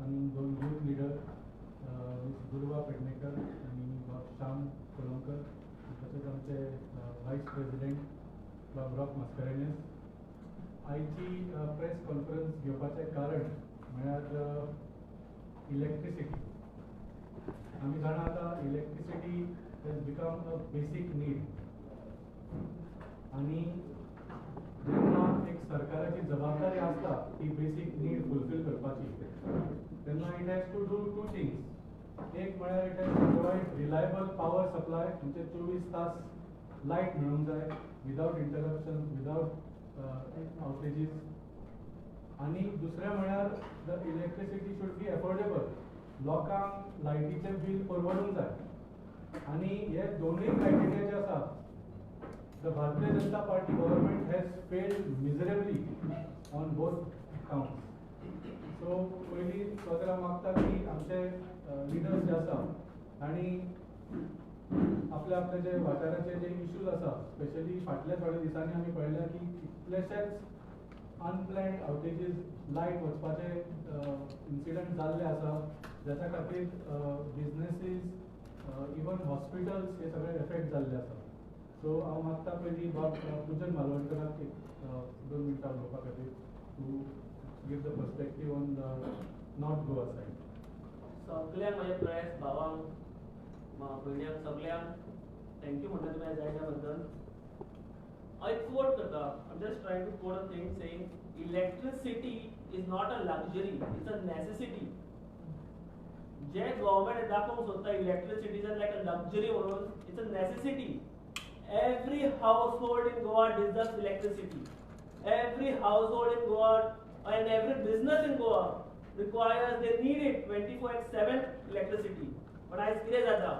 आनी 2 youth leader miss दुर्वा पेडणेकर आनी श्याम कोलंकर, तशेंच आमचे व्हायस प्रेसिडेंट बाब रॉक मास्कारेन्हस. आयची प्रेस कॉन्फरन्स घेवपाचें कारण म्हळ्यार इलेक्ट्रिसिटी. आमी जाणा आतां इलेक्ट्रिसिटी हॅज बिकम अ बेसीक नीड, आनी जेन्ना एक सरकाराची जबाबदारी आसता ती बेसीक नीड फुलफील करपाची, तेन्ना it has to do 2 things. एक म्हळ्यार it has to provide reliable power supply, म्हणजे 24 तास लायट मेळूंक जाय विदावट इंटरप्शन, विदावट आउटेजीस. आनी दुसरें म्हळ्यार the electricity should be affordable. लोकांक लायटीचें बील परवडूंक जाय. आनी हे दोनूय क्रायटेरिया जे आसा, the Bharatiya Janata Party government has failed miserably on both counts. So पयलीं सगळ्यांक मागता की आमचे लिडर्स जे आसा आनी आपले आपले जे वाठाराचे जे इश्यूज आसा, स्पेशली फाटल्या थोड्या दिसांनी आमी पळयल्या की कितलेशेच अनप्लॅन्ड आउटेजीस, लायट वचपाचे इन्सिडंट जाल्ले आसा, जाच्या खातीर बिजनेसीस, इवन हॉस्पिटल्स हे सगळे एफेक्ट जाल्ले आसा. सो हांव मागता पयलीं बाब पूजन मालवणकराक एक 2 मिनटां उलोवपा खातीर to give the perspective on the north Goa side. सगळ्यांक माझे प्रेस भावांक, भयण्यांक, सगळ्यांक थँक्यू म्हणटा तुमी जाय त्या बद्दल. I quote करता, I'm just trying to quote a thing saying electricity is not a luxury, it's a necessity. जे गव्हर्नमेंट दाखोवंक सोदता electricity is like a luxury म्हणून, it's a necessity. Every household in Goa deserves electricity. Every household in Goa and every business in Goa requires, they need it 24/7 electricity. पण आयज कितें जाता,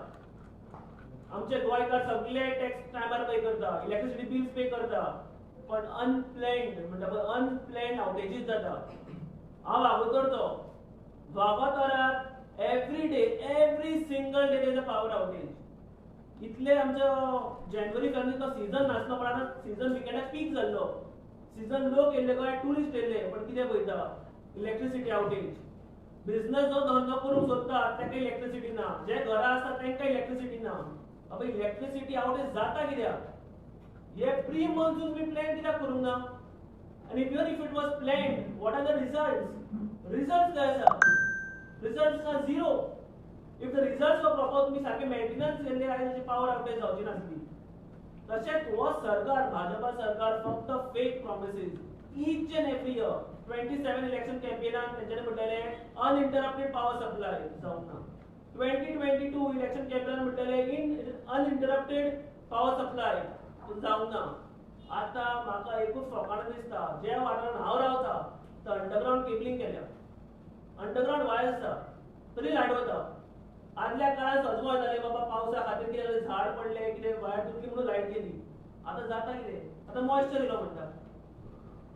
आमचे गोंयकार सगळे टॅक्स टायमार पे करता, इलेक्ट्रिसिटी बिल्स पे करता, पण अनप्लॅन्ड आउटेजीस जाता. हांव वागोतरचो वागोतरात every single day there is a power outage. इतले आमचो जानेवारी फेब्रुवारीचो सीजन नासलो, पण आतां सीजन विकेंडाक पीक जाल्लो. सीजन लोक येयले गोंय, टुरिस्ट येयले, पण कितें पळयता, इलेक्ट्रिसिटी आउटेज. बिझनेस जो धंदो करूंक सोदता ताका इलेक्ट्रिसिटी ना, जे घरा आसा तांकां इलेक्ट्रिसिटी ना. अब इलेक्ट्रिसिटी आउटेज जाता कित्याक? हे प्री मॉन्सून बी प्लॅन कित्याक करूंक ना? आनी even if it was planned, what are the results? Results काय आसा? Results are zero. If the results were proper तुमी सारके मेंटेनन्स केल्ले आयज पावर आउटेज जावची नासली. तशेंच हो सरकार, भाजपा सरकार फक्त fake promises each and every year. 27 election कॅम्पेनान तेंच्यानी म्हटलेले अनइंटरप्टेड पावर सप्लाय जावंक ना. 2022 इलेक्शन कॅम्पेनान म्हटलेले अनइंटरप्टेड पावर सप्लाय जावंक ना. आता म्हाका एकूच फकाणां दिसता, जे वाठारांत हांव रावता थंय अंडरग्राउंड केबलिंग केल्या, अंडरग्राउंड वायर्स आसा, तरी लायट वता. आदल्या काळात सजवाय जाले बाबा, पावसा खातीर कितें जालें, झाड पडले, कितें वायर तुटली म्हणून लायट गेली. आतां जाता कितें, आतां मॉइश्चर येयलो म्हणटा.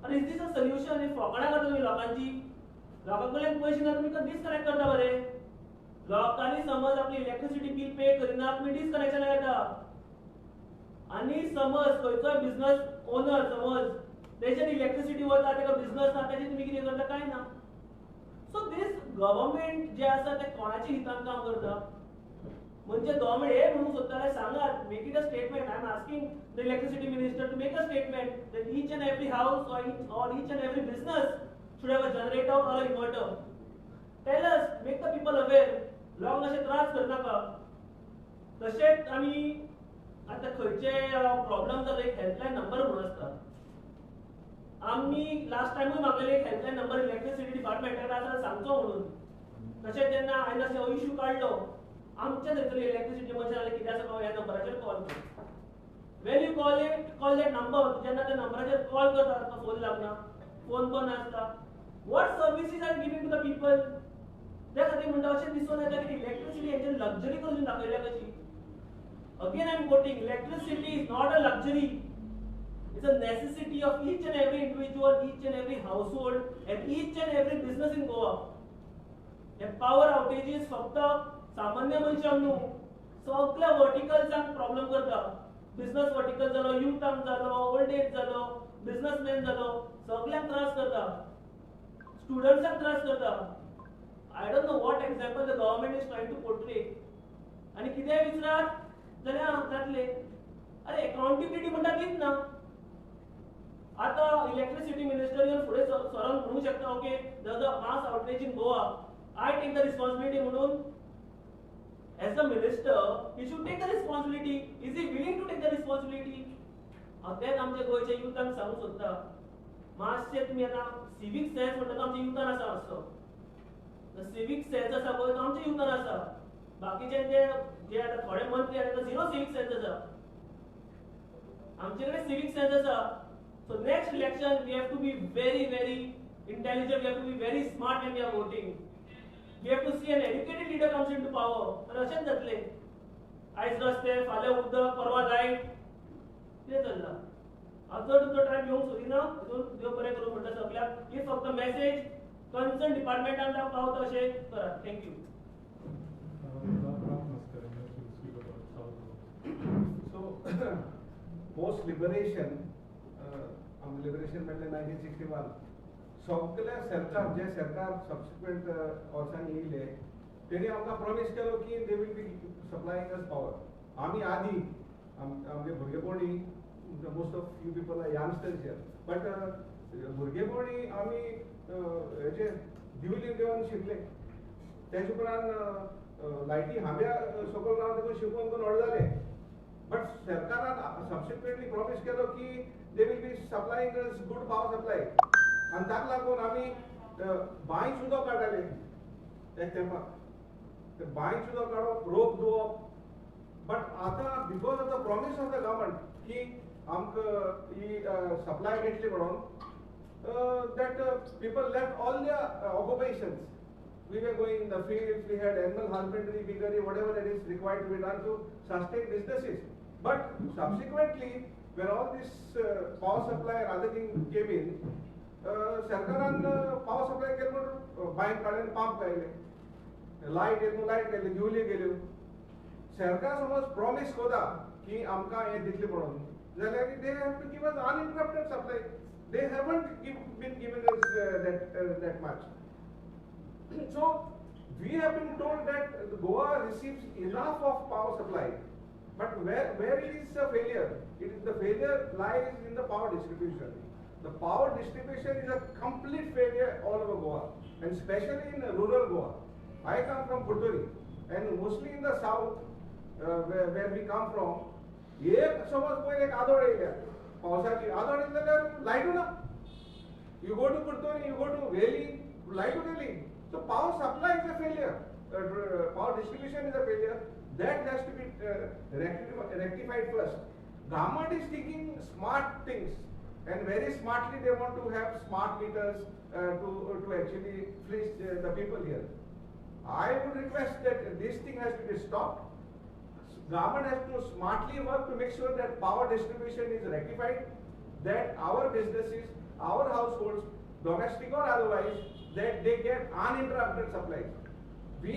आनी इज दीस अ सोल्युशन? ही फकाणां करता तुमी लोकांची. लोकां कडल्यान पयशे ना, तुमी डिसकनेक्ट करता बरे. लोकांनी समज आपली इलेक्ट्रिसिटी बिल पे करिना, तुमी डिसकनेक्शन घेता. आनी समज खंयचोय बिझनेस ओनर समज तेजेर इलेक्ट्रिसिटी वता, तेका बिझनेस ना, तेजेर तुमी कितें करता? कांय ना. सो दिस गव्हर्नमेंट जे आसा ते कोणाच्या हितान काम करता? म्हणजे गव्हर्नमेंट हे म्हणूंक सोदता जाल्यार सांगात, make it a statement. I am asking the electricity minister to make a statement that each and every house or each and every business should have a generator or an inverter. Tell us, make the people aware. लोक अशे त्रास करनाका. तशेंच आमी आतां खंयचे problem जाता, एक helpline number म्हणून आसता. आम्ही लास्ट टाइमूय मागलेले एक हेल्पलायन नंबर इलेक्ट्रिसिटी डिपार्टमेंटाक आसा सांगचो म्हणून. तशेंच जेन्ना हांवें अशें इश्यू काडलो, आमच्या थंयसर इलेक्ट्रिसिटी मनशान जाल्यार कितें आसा ह्या नंबराचेर कॉल कर. When you call that number, जेन्ना त्या नंबराचेर कॉल करता तो फोन लागना, फोन बंद आसता. What services are giving to the people? त्या खातीर म्हणटा अशें दिसून येता की इलेक्ट्रिसिटी हेचेर लक्झरी करून दाखयल्या कशी. Again I am quoting, electricity is not a luxury. It's a necessity of each and every individual, each and every household, and each and every business in Goa. हे power outages फक्त सामान्य मनशांक न्हू, सगळ्या वर्टिकल्सांक problem करता. Business vertical जालो, युथांक जालो, old age जालो, बिझनेसमॅन जालो, सगळ्यांक त्रास करता. स्टुडंट्सांक त्रास करता. I don't know what example the government is trying to portray. आणि कितें विचारात जाल्यार जातले. अरे अकाउंटेबिलिटी म्हणटा तीच ना. आता इलेक्ट्रिसिटी मिनिस्टर येऊन फुडें सरान म्हणू शकता okay there is a mass outrage in Goa. I take the responsibility म्हणून as the minister he should take the responsibility. Is he willing to take the responsibility? तेच आमच्या गोयच्या युथांक सांगू सोदता मातशे तुमी आतां सिवीक सेन्स म्हणटा तो आमच्या युथान आसा मातसो. सिवीक सेन्स आसा पळय तो आमच्या युथान आसा. बाकीचे जे आतां थोडे मंत्री आसा झिरो सिवीक सेन्स आसा. आमचे कडेन सिवीक सेन्स आसा. So next election we have to be very very intelligent. We have to be very smart when we are voting. We have to see an educated leader comes into power. आणि अशेंच जातले. आयज रस्ते फाल्यां उदक परवा light कितें चल्लां. हाजो तुमचो टायम घेवंक सोदिना. हितून देव बरें करूं म्हणटा सगळ्याक. ही फक्त मेसेज कन्सर्न डिपार्टमेंटान पावता अशें करात. Thank you. So, post liberation, liberation म्हणल्यार 1961. सगळ्या सरकार जे सरकार सबसिक्वेंट वर्सांनी येयले तेणी आमकां प्रॉमिस केलो की they will be supplying us power. आमी आदी आमगे भुरगेपणी most of you people are youngsters here but भुरगेपणी आमी हेजे दिवली घेवन शिकले. तेजे उपरांत लायटी हांब्या सकयल रावन देखून शिकून करून व्हड जाले. बट सरकारान सबसिक्वेंटली प्रॉमिस केलो की they will be supplying us good power supply. आणि ताका लागून आमी बांयच उदक काडटाले एक तेंपाक. ते बांयच उदक काडप रोप धुवप. बट आतां because of the promise of the government की आमकां ही सप्लाय मेळटली म्हणून that people left all their occupations. We were going in the fields, we had animal husbandry, piggery, whatever that is required to be done to sustain businesses. But subsequently, when all this power supply and other things came in, सरकारान power supply केलो म्हणून बांयक काडून pump लायले. Light येत light गेली दिवली गेल्यो. सरकार समज प्रॉमिस कोता की आमकां हें दितलें म्हणून जाल्यार they have to give us uninterrupted supply. They haven't been giving us that much. So we have been told that Goa receives enough of power supply, but where is the failure? The failure lies in the power distribution. The power distribution is a complete failure all over Goa, and especially in rural Goa. I come from Putturi, and mostly in the south, where we come from. एक समज पळय एक आदोळ येयल्या पावसाची आदोळ येयली जाल्यार लायटू ना. You go to Putturi, you go to Veli, लायटू गेली. So power supply is a failure. Power distribution is a failure. That has to be rectified first. Government is thinking smart things, and very smartly they want to have smart meters to actually fleece the people here. I would request that this thing has to be stopped. Government has to smartly work to make sure that power distribution is rectified, that our businesses, our households, domestic or otherwise, that they get uninterrupted supply. We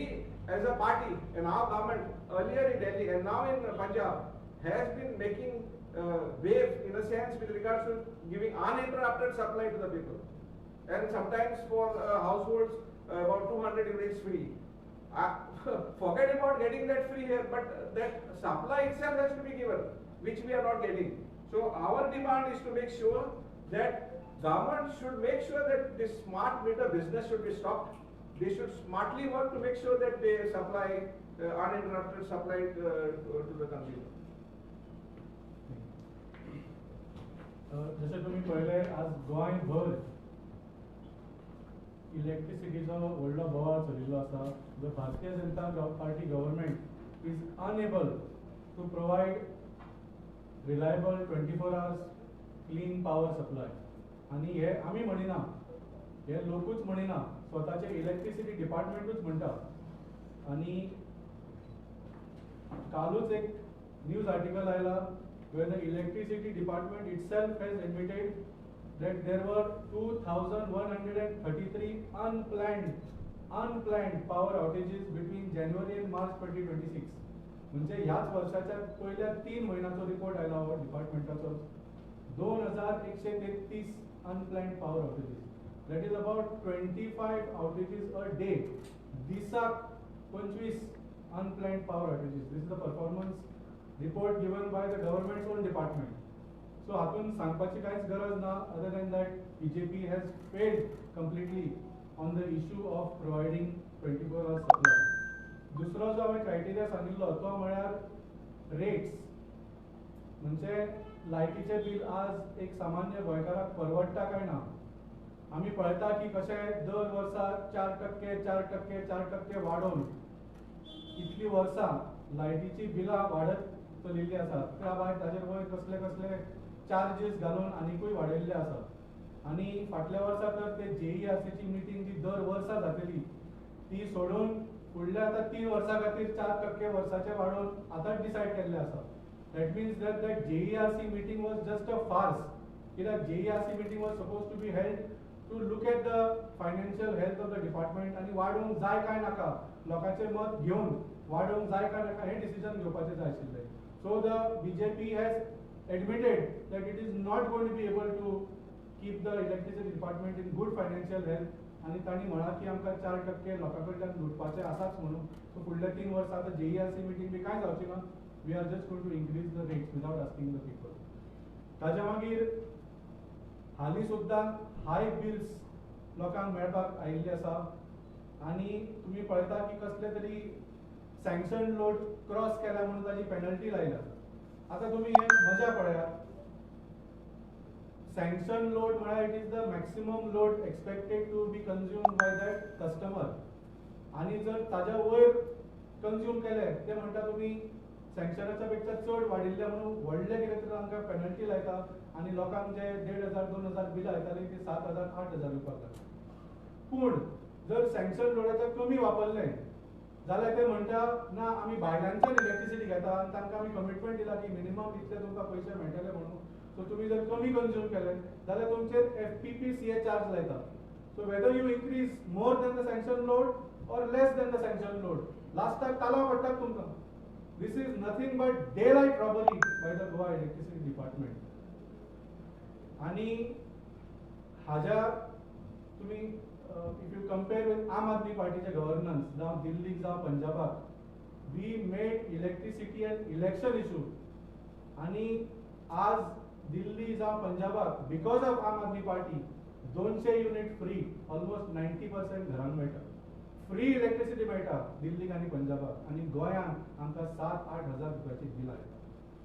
as a party and our government earlier in Delhi and now in Punjab has been making wave in a sense with regards to giving uninterrupted supply to the people. And sometimes for households about 200 units free. Forget about getting that free here, but that supply itself has to be given, which we are not getting. So our demand is to make sure that government should make sure that this smart meter business should be stopped. They should smartly work to make sure that they supply uninterrupted supply to the consumer. जशें तुमी पळयलें आज गोंयभर इलेक्ट्रिसिटीचो व्हडलो बोवाळ चलिल्लो आसा. The Bharatiya Janata Party government is unable to provide reliable 24 hours clean power supply. आणि हे आमी म्हणिना, हे लोकूच म्हणिना, स्वताचे इलेक्ट्रिसिटी डिपार्टमेंटूच म्हणटा. आणि कालूच एक न्यूज आर्टिकल आयला where the electricity department itself has admitted that there were 2,133 unplanned power outages between January and March 2026. म्हणजे ह्याच वर्षाच्या पहिल्या 3 महिन्याचो रिपोर्ट आयला हो डिपार्टमेंटाचो. 2133 unplanned power outages. that is about 25 outages a day. दिसाक 25 unplanned power outages. This is the performance report given by the government's own department. So हातून सांगपाची कांयच गरज ना, other than that BJP has failed completely on the issue of providing 24 hours supply. दुसरो जो हांवें criteria सांगिल्लो तो म्हळ्यार रेट्स. म्हणजे लायटीचे बिल आज एक सामान्य गोंयकाराक परवडटा काय ना. आमी पळयता की कशें दर वर्सा 4% वाडोवन इतली वर्सां लायटीची बिलां वाडत चलिल्ली आसात. त्या भायर ताजेर वयर कसले कसले चार्जीस घालून आनीकूय वाडयल्ले आसात. आनी फाटल्या वर्सा तर ते JERCची मिटींग जी दर वर्सा जातली ती सोडून फुडल्या आतां 3 वर्सां खातीर 4% वर्साचे वाडोवन आतांच डिसायड केल्ले आसा. That means that JERC meeting was just a farce. Kirak JERC meeting was supposed to be held to look at the financial health of the department आणि वाडोवंक जाय काय नाका लोकांचे मत घेवन वाडोवंक जाय काय नाका हे डिसिजन घेवपाचे जाय आशिल्ले. So the BJP has admitted that it is not going to be able to keep the electricity department in good financial health आणि तांणी म्हळा की आमकां 4% लोकां कडल्यान लुटपाचे आसाच म्हणून. सो फुडल्या 3 वर्सां आतां JERC meeting बी कांय जावची ना. We are just going to increase the rates without asking the people. ताज्या मागीर हालीं सुद्दां हाय बिल्स लोकांक मेळपाक आयिल्ले आसा आनी तुमी पळयता की कसले तरी सँक्शन लोड क्रॉस केला म्हणून ताजी पेनल्टी लायल्या. आतां तुमी एक मजा पळयात. सँक्शन लोड म्हळ्यार it is the maximum load expected to be consumed by that customer. आनी जर ताज्या वयर कंज्युम केले ते म्हणटा तुमी सँक्शनाच्या पेक्षा चड वाडिल्ले म्हणून व्हडले कितें तरी तांकां पेनल्टी लायता आनी लोकांक जे 1,500-2,000 बिलां येतालीं ती 7,000-8,000 येवपाक लागली. पूण जर सँक्शन लोडाच्या कमी वापरले जाल्यार ते म्हणटा ना आमी भायल्यानच्यान इलेक्ट्रिसिटी घेता आनी तांकां आमी कमिटमेंट दिला की मिनिमम इतले तुमकां पयशे मेळटले म्हणून. सो तुमी जर कमी कंज्यूम केले जाल्यार तुमचेर FPPCA चार्ज लायता. So whether you increase more than the sanction load or less than the sanction load लास्टाक ताला पडटात तुमकां. This is nothing but daylight robbery by the Goa Electricity Department. आणि हाज्या तुम्ही if you compare with आम आदमी पार्टीचे गव्हर्नन्स जावं दिल्लीक जावं पंजाबाक we made electricity an election issue. आणि आज दिल्ली जावं पंजाबाक because of आम Aadmi party 200 unit free almost 90% घरांक मेळटा. फ्री इलेक्ट्रिसिटी मेळटा दिल्लीक आनी पंजाबाक आनी गोंयांत आमकां 7-8 हजार रुपयाची बिलां येता.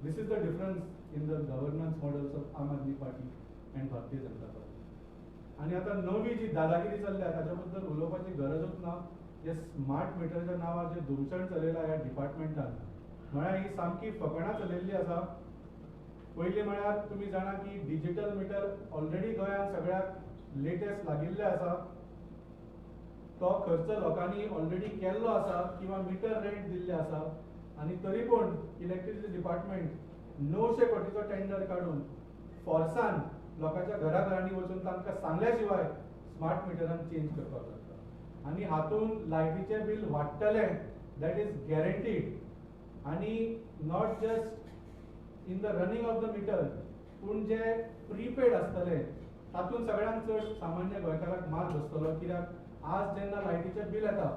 This is the difference in the governance models of Aam Aadmi party and भारतीय जनता पार्टी. आनी आतां नवी जी दादागिरी चल्ल्या ताच्या बद्दल उलोवपाची गरजूच ना. जे स्मार्ट मिटरच्या नांवार जे धुमशण चलयला ह्या डिपार्टमेंटान म्हळ्यार ही सामकी फकाणां चलयल्ली आसा. पयलीं म्हळ्यार तुमी जाणा की डिजिटल मिटर ऑलरेडी गोंयांत सगळ्याक लेटेस्ट लागिल्ले आसा. तो खर्च लोकांनी ऑलरेडी केल्लो आसा किंवा मिटर रेंट दिल्ले आसा आनी तरी पूण इलेक्ट्रिसिटी डिपार्टमेंट 900 कोटीचो टेंडर काडून फोर्सान लोकांच्या घराघरांनी वचून तांकां सांगल्या शिवाय स्मार्ट मिटरान चेंज करपाक लागता. आनी हातून लायटीचे बील वाडटले दॅट इज गॅरंटीड. आनी not just in the running of the meter पूण जे प्रीपेड आसतले तातूंत सगळ्यांत चड सामान्य गोंयकाराक मार बसतलो. कित्याक आज जेन्ना लायटीचें बिल येता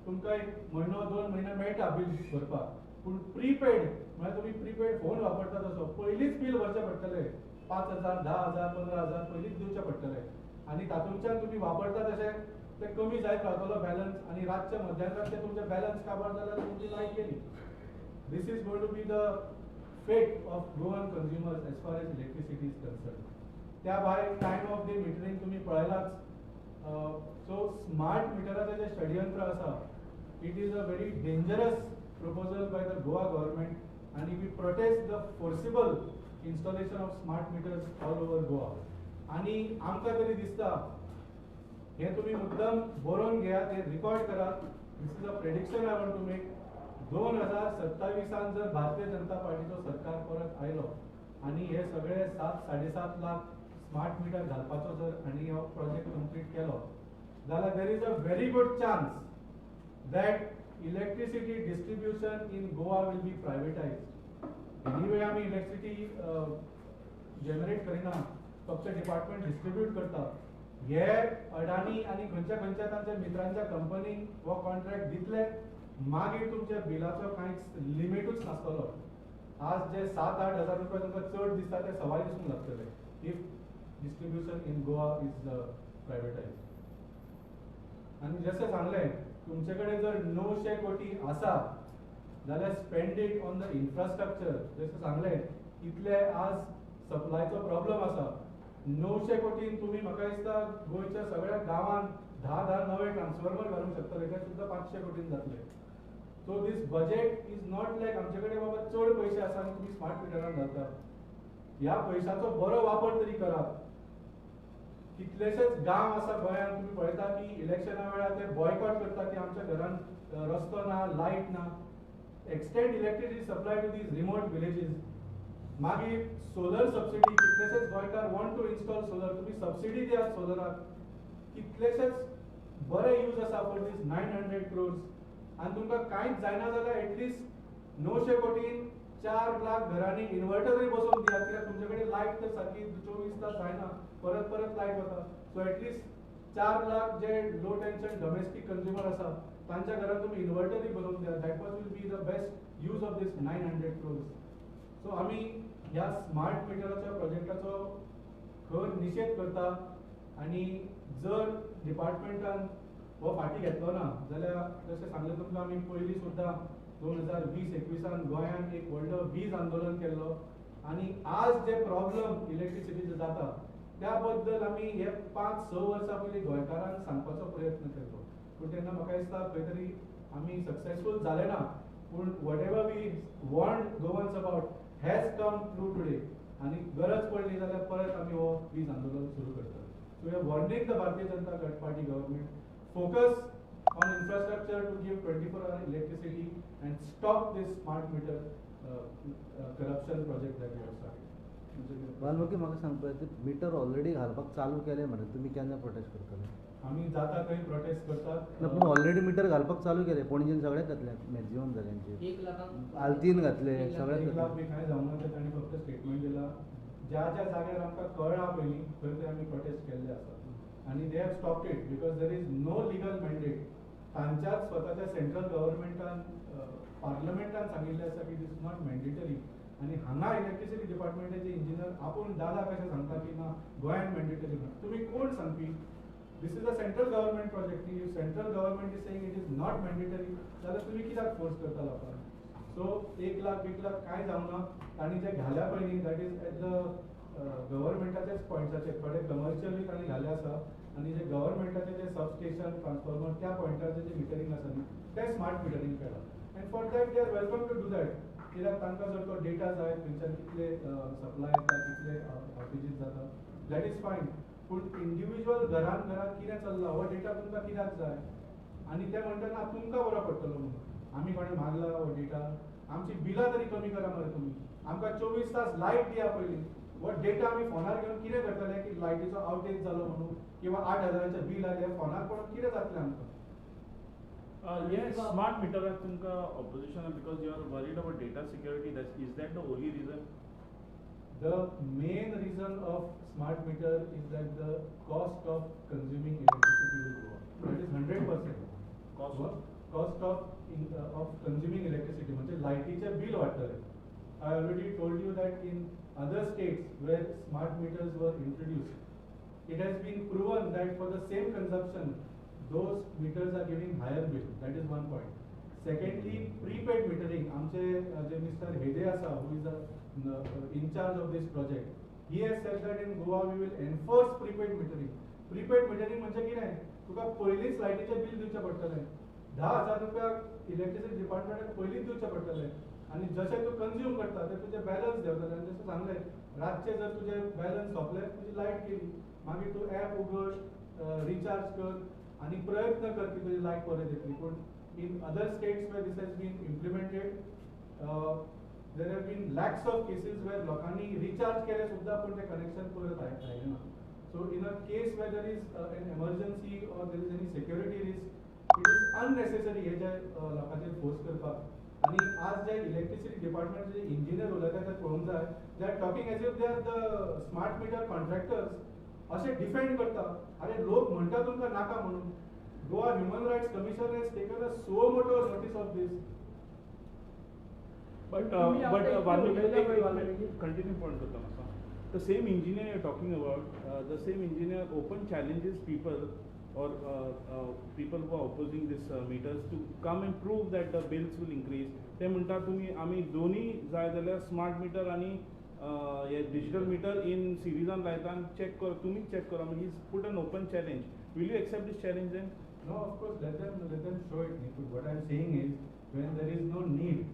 तुमकां 1-2 म्हयने मेळटा बील भरपाक. पूण प्रीपेड म्हळ्यार तुमी प्रीपेड फोन वापरता तसो पयलींच बील भरचें पडटलें. 5,000, 10,000, 15,000 पयलींच दिवचें पडटलें. आनी तातूंतल्यान तुमी वापरता तशें तें कमी जायत रावतलो बॅलन्स आनी रातचे मध्यान तुमचें बॅलन्स काबार जाल्यार तुमची लायट गेली. This is going to be the fate of Goan consumers as far as electricity is concern. त्या भायर टायम ऑफ द मिटरींग तुमी पळयलाच. सो स्मार्ट मिटराचें जें षडयंत्र आसा it is a very dangerous proposal by the Goa government and we protest the forcible installation of smart meters all over Goa. आणि आमकां तरी दिसता हे तुम्ही मुद्दम बरोवन घेयात, हे रिकॉर्ड करात. This is a prediction I want to make. 2027 जर भारतीय जनता पार्टीचो सरकार परत आयलो आणि हे सगळे 7-7.5 लाख स्मार्ट मीटर घालपाचो जर आणि हो प्रोजेक्ट कंप्लीट केलो जाल्यार there is a very good chance that electricity distribution in Goa will be privatized. Anyway, आमी electricity generate करना, फक्त डिपार्टमेंट डिस्ट्रीब्यूट करता. हे अडाणी आणि खंयच्या तांच्या मित्रांच्या कंपनीक हो कॉन्ट्रॅक्ट दितले मागीर तुमच्या बिलाचो कांयच लिमिटूच नासतलो. आज जे 7-8 हजार रुपया तुमकां चड दिसता ते सवाय दिसूंक लागतले if distribution in Goa is privatize. आणि जशें सांगलें तुमचे कडेन जर 900 कोटी आसा जाल्यार spend it on the infrastructure. जशें सांगलें इतले आज सप्लायचो प्रॉब्लेम आसा. 900 कोटीन तुम्ही म्हाका दिसता गोंयच्या सगळ्या गांवांत 10 नवे ट्रान्सफॉर्मर घालूंक शकतले ते सुद्दां 500 कोटीन जातले. So this budget is not like आमचे कडेन बाबा चड पयशे आसा आनी तुमी स्मार्ट मिटरान घालता. ह्या पयशाचो बरो वापर तरी करात. कितलेशेच गांव आसा गोंयांत तुम्ही पळयता की इलेक्शना वेळार ते बॉयकॉट करता की आमच्या घरांत रस्तो ना, लायट ना. Extend electricity supply to these remote villages. मागीर सोलर सबसिडी कितलेशेच गोंयकार वॉन्ट टू इन्स्टॉल सोलर. तुम्ही सबसिडी दियात सोलराक. कितलेशेच बरे यूज आसा फॉर दीस 900 crores. आणि तुमकां कांयच जायना जाल्यार एटलीस्ट 900 कोटीन 4 लाख घरांनी इन्वर्टरूय बसोवन दियात. कित्याक तुमचे कडेन लायट तर सारकी 24 तास जायना, परत लायट वता. सो एटलीस्ट 4 लाख जे लो टेन्शन डोमेस्टीक कंज्युमर आसा तांच्या घरांत तुम्ही इन्वर्टरूय बसोवन दियात. That will be the best use of this 900 crores. So आमी ह्या स्मार्ट मिटराच्या प्रोजेक्टाचो खर निशेध करता. आणि जर डिपार्टमेंटान हो फाटी घेतलो ना जाल्यार जशें सांगलें तुमकां आमी पयलीं सुद्दां 2020-21 गोंयांत एक व्हडलो वीज आंदोलन केल्लो. आणि आज जे प्रॉब्लेम इलेक्ट्रिसिटीचे जाता त्या बद्दल आमी हे 5-6 वर्सां पयलीं गोंयकारांक सांगपाचो प्रयत्न केल्लो. पूण तेन्ना म्हाका दिसता खंय तरी आमी सक्सेसफूल जाले ना. पूण whatever we want Goans about has come true today. आणि गरज पडली जाल्यार परत आमी हो वीज आंदोलन सुरू करतले. So we are warning the Bharatiya Janata Party government focus on infrastructure to give 24-hour electricity and stop this smart meter corruption project that we have started. Valmiki म्हाका सांगपा ते मिटर ऑलरेडी घालपाक चालू केले म्हणे तुमी केन्ना प्रोटेस्ट करतले? आमी जाता थंय प्रोटेस्ट करतात. ना पूण ऑलरेडी मिटर घालपाक चालू केले. पणजेन सगळ्याक घातले मॅक्झिमम जाग्यांचेर. 1 लाखांक आल्तीन घातले, 1 सगळ्याक लाख बी कांय जावना ते तांणी फक्त स्टेटमेंट दिला. ज्या जाग्यार आमकां कळ्ळा पयलीं थंय ते आमी प्रोटेस्ट केल्ले आसा. आणि they have stopped it because there is no legal mandate. तांच्याच स्वताच्या सेंट्रल गव्हर्नमेंटान पार्लमेंटान सांगिल्लें आसा की दिस इज नॉट मॅन्डेटरी. आणि हांगा इलेक्ट्रिसिटी डिपार्टमेंटाचे इंजिनियर आपूण दादा कशें सांगता की ना गोंयांत मॅन्डेटरी ना. तुमी कोण सांगपी? This is a central government project. If central government is saying it is not mandatory जाल्यार तुमी कित्याक फोर्स करता लोकांक? सो 1 लाख 1 लाख कांय जावना. तांणी जे घाल्या पयलीं दॅट इज एट द गव्हर्नमेंटाचेच पॉयंट्साचेर थोडे कमर्शियली तांणी घाले आसा. आणि जे गव्हर्नमेंटाचे जे सबस्टेशन ट्रान्सफॉर्मर त्या पॉयंटाचेर जे मिटरिंग आसा न्ही ते स्मार्ट मिटरिंग केला. And for that they are welcome to do that. कित्याक तांकां जर तो डेटा जाय खंयच्यान कितले सप्लाय येता कितले ऑफिसीस जाता दॅट इज फायन. पूण इंडिविज्युअल घरान कितें चल्लां हो डेटा तुमकां कित्याक जाय? आणि ते म्हणटा ना तुमकां बरो पडटलो म्हणून. आमी कोणें मागला हो डेटा. आमची बिलां तरी कमी करा मरे तुमी. आमकां 24 तास लायट दिया पयलीं. वो डेटा आमी फोनार घेवन कितें करतले की लायटीचो आवटेज जालो म्हणून किंवा 8,000चें बील आयलें फोनार पळोवन कितें जातलें आमकां? Yes, smart meter has tumka opposition because you are worried about data security. Is that the only reason? The main reason of smart meter is that the cost of consuming electricity will go up. That is 100%. Cost of consuming electricity म्हणजे लायटीचे bill वाडटले. I already told you that in other states where smart meters were introduced, it has been proven that for the same consumption, those meters are giving higher bill. That is one point. Secondly, prepaid metering. आमचे जे Mr. Hede asa, who is the in charge of this project, he has said that in Goa we will enforce prepaid metering. Prepaid metering म्हणजे कितें? तुका पयलींच लायटीचे bill दिवचे पडटले. 10,000 रुपया electricity डिपार्टमेंटाक पयलींच दिवचे पडटले. आणि जसे तू कंज्यूम करता ते तुझे बॅलन्स देवतले. आणि जसं सांगलें रातचे जर तुझे बॅलन्स सोंपले तुझी लायट गेली मागीर तू ॲप उगड रिचार्ज कर आणि प्रयत्न कर की तुझी लायट परत येतली. पूण in other states where this has been implemented there have been lakhs of cases where लोकांनी रिचार्ज केले सुद्धा पण ते कनेक्शन परत आयले ना. So in a case where there is an emergency or there is any security risk it is unnecessary हे जे लोकांचेर फोर्स करपाक. आणि आज जे इलेक्ट्रिसिटी डिपार्टमेंटचे इंजिनियर उलयता ते पळोवंक जाय. They are talking as if they are the smart meter contractors असे डिफेंड करता. अरे लोक म्हणटा तुमकां नाका म्हणून. Goa human rights commission has taken a suo motu notice of this. But तुम्ही आता इथे बोललेल्या वेळी Valmiki, continue point करता मातसो. The same engineer you're talking about, the same engineer open challenges people or people who are opposing this meters to come and prove that the bills will increase. ते म्हणटा तुम्ही आमी दोन्ही जाय जाल्यार smart meter आणि हे डिजिटल मीटर इन सिरीजान लायता आनी चेक कर, तुमीच चेक करा. He is put an open challenge. Will you accept this challenge then? No, of course, let them show it. Nikhil. What I'm saying is, when there is no need,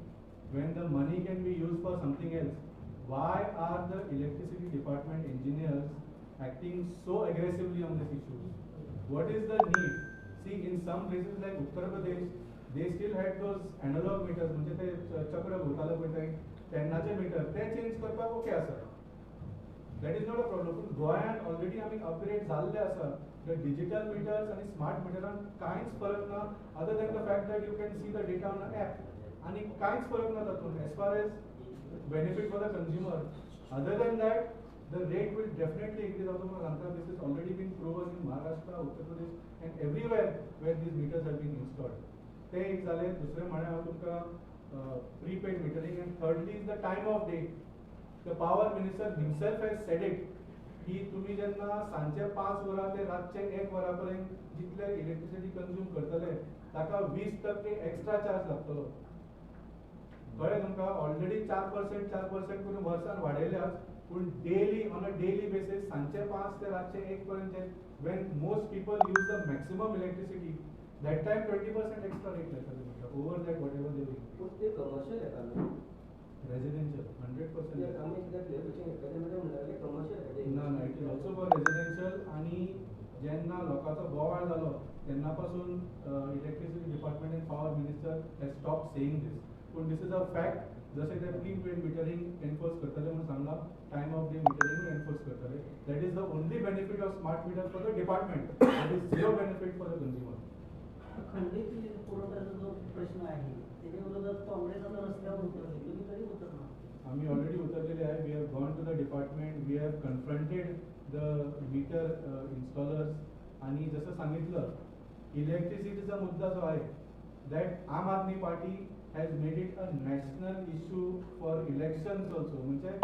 when the money can be used for something else, why are the electricity department engineers acting so aggressively on this issue? What is the need? See, in some places like Uttar Pradesh, they still had those analog meters, म्हणजे ते चक्र घुमताले पळय ते तेन्नाचे metre ते change करपाक okay आसा. That is not a problem. पण गोंयांत ऑलरेडी आमी अपग्रेड जाल्ले आसा. The digital meters आणि स्मार्ट मिटरान कांयच फरक ना, other than the fact that you can see the data on an app. आणि कांयच फरक ना तातूंत as far as benefit for the consumer. Other than that, the rate will definitely increase. Also, this has already been proven in Maharashtra, Uttar Pradesh, and everywhere where these meters have been installed. ते एक जाले. दुसरे म्हळ्यार हांव तुमकां prepaid metering, and thirdly is the time of day. The power minister himself has said it की तुम्ही जेन्ना सांजचे 5 वरां ते रातचे 1 वरांपर्यंत जितले इलेक्ट्रिसिटी कंज्यूम करतले ताका 20% एक्स्ट्रा चार्ज लागतलो. कळ्ळें तुमकां? ऑलरेडी 4% करून वर्सान वाडयल्यात, पूण daily on a daily basis सांजचे 5 ते रातचे 1 पर्यंत when most people use the maximum electricity, that time 20% extra rate लागतले. Over that whatever they will. ते कमर्शियल आहे का? Residential 100%. आम्ही सध्या क्लिअर एखाद्यामध्ये म्हणलं कमर्शियल आहे. ना ना, it is also for residential. आणि जेन्ना लोकांचो बोवाळ जालो तेन्ना पासून electricity department and power minister has stop saying this. पूण दिस इज अ फॅक्ट. जसे ते प्रीपेड मिटरिंग एनफोर्स करतले म्हणून सांगला, time of day metering enforce करतले. That is the only benefit of smart meter for the department. That is zero benefit for the consumer. खंडित वीज पुरवठ्याचा जो प्रश्न आहे त्याच्या विरोधात काँग्रेस आता रस्त्यावर उतरली, तुम्ही कधी उतरणार? आम्ही ऑलरेडी उतरलेले आहे. We have gone to the department, we have confronted the meter installers. आणि जसं सांगितलं, इलेक्ट्रिसिटीचा मुद्दा जो आहे that Aam Aadmi Party has made it a national issue for elections also. म्हणजे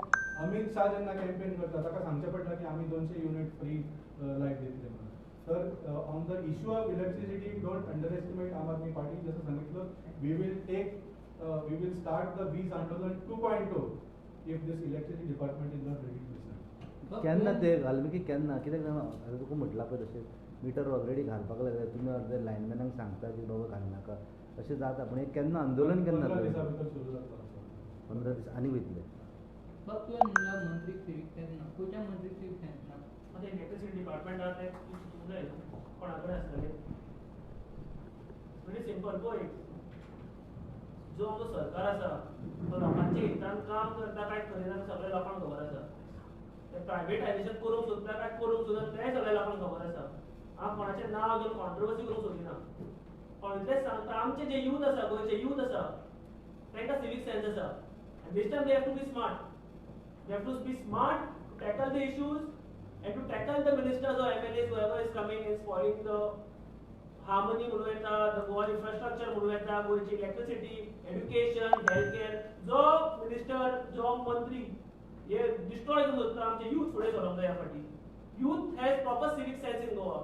अमित शाह जेन्ना कॅम्पेन करता ताका सांगचें पडटा की आमी 200 युनिट फ्री लायट दितले म्हणून. तर on the issue of electricity don't under estimate आम आदमी पार्टी. जसं सांगितलं, we will start the Bees Andolan 2.0 if this electricity department is not ready to listen. केन्ना ते वाल्मिकी केन्ना कित्याक जाणा, आतां तुका म्हटलां पळय तशें मिटर ऑलरेडी घालपाक लागले, तुमी अर्दे लायनमॅनांक सांगता की बाबा घालनाका, अशें जाता. पूण हे केन्ना आंदोलन केन्ना 15 जातलें? दिसा भितर सुरू जाता. 15 दीस आनी वयतले. बघ तुवें म्हणला मंत्रीक सेवीक तेन्ना खंयच्या मंत्रीक सेवीक तेन्ना आता इलेक्ट्रिसिटी डिपार्टमेंटात एक उलय कोणा कडेन आसतले. Very simple point. जो आमचो सरकार आसा तो लोकांच्या हितान काम करता काय करिना सगळ्या लोकांक खबर आसा. ते प्रायवेटायझेशन करूंक सोदता काय करूंक सोदना तें सगळ्या लोकांक खबर आसा. हांव कोणाचें नांव घेवन कॉन्ट्रोवर्सी करूंक सोदिना. पण इतलेंच सांगता, आमचे जे यूथ आसा, गोंयचे यूथ आसा, तांकां सिवीक सेन्स आसा. And this time they have to be smart. They have to be smart to tackle the issues and to tackle the ministers or MLAs whoever is coming and spoiling the harmony म्हणून येता, the Goa infrastructure म्हणून येता, गोयची electricity, education, healthcare. जो minister, जो मंत्री हे destroy करून सोदता, आमचे यूथ फुडें सरोंक जाय ह्या फाटी. Youth has proper civic sense in Goa,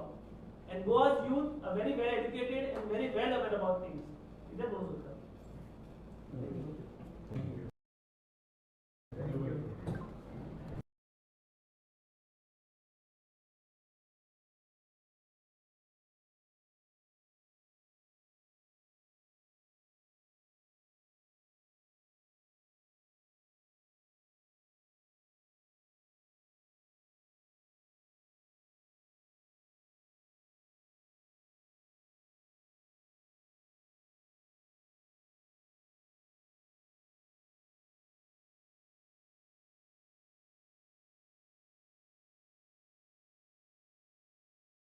and Goa's youth are very well educated and very well aware about things. कितें म्हणून सोदता.